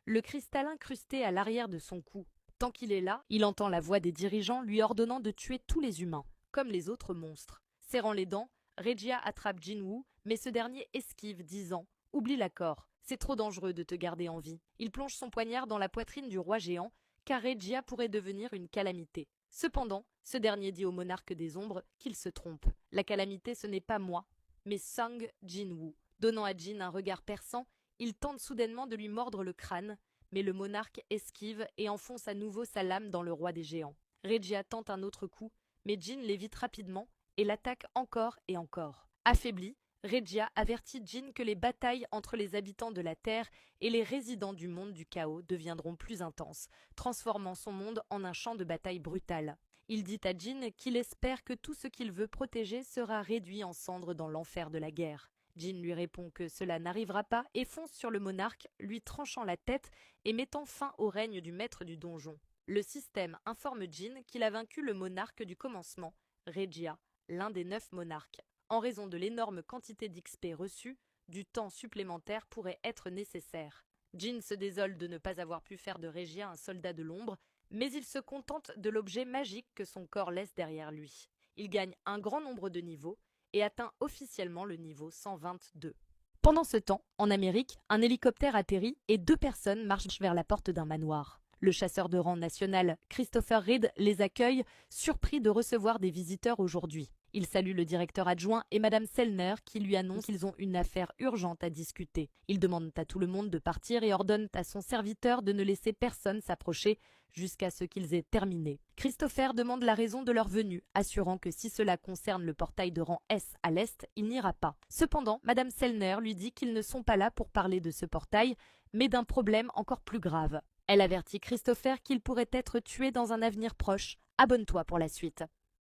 le cristal incrusté à l'arrière de son cou. Tant qu'il est là, il entend la voix des dirigeants lui ordonnant de tuer tous les humains, comme les autres monstres. Serrant les dents, Regia attrape Jinwoo, mais ce dernier esquive, disant « Oublie l'accord, c'est trop dangereux de te garder en vie ». Il plonge son poignard dans la poitrine du roi géant, car Regia pourrait devenir une calamité. Cependant, ce dernier dit au monarque des ombres qu'il se trompe. La calamité, ce n'est pas moi, mais Sung Jinwoo. Donnant à Jin un regard perçant, il tente soudainement de lui mordre le crâne, mais le monarque esquive et enfonce à nouveau sa lame dans le roi des géants. Regia tente un autre coup, mais Jin l'évite rapidement et l'attaque encore et encore. Affaibli, Regia avertit Jin que les batailles entre les habitants de la Terre et les résidents du monde du chaos deviendront plus intenses, transformant son monde en un champ de bataille brutal. Il dit à Jin qu'il espère que tout ce qu'il veut protéger sera réduit en cendres dans l'enfer de la guerre. Jin lui répond que cela n'arrivera pas et fonce sur le monarque, lui tranchant la tête et mettant fin au règne du maître du donjon. Le système informe Jin qu'il a vaincu le monarque du commencement, Regia, l'un des 9 monarques. En raison de l'énorme quantité d'XP reçue, du temps supplémentaire pourrait être nécessaire. Jin se désole de ne pas avoir pu faire de Regia un soldat de l'ombre, mais il se contente de l'objet magique que son corps laisse derrière lui. Il gagne un grand nombre de niveaux et atteint officiellement le niveau 122. Pendant ce temps, en Amérique, un hélicoptère atterrit et 2 personnes marchent vers la porte d'un manoir. Le chasseur de rang national, Christopher Reed, les accueille, surpris de recevoir des visiteurs aujourd'hui. Il salue le directeur adjoint et Madame Sellner qui lui annonce qu'ils ont une affaire urgente à discuter. Il demande à tout le monde de partir et ordonne à son serviteur de ne laisser personne s'approcher jusqu'à ce qu'ils aient terminé. Christopher demande la raison de leur venue, assurant que si cela concerne le portail de rang S à l'est, il n'ira pas. Cependant, Madame Sellner lui dit qu'ils ne sont pas là pour parler de ce portail, mais d'un problème encore plus grave. Elle avertit Christopher qu'il pourrait être tué dans un avenir proche. Abonne-toi pour la suite.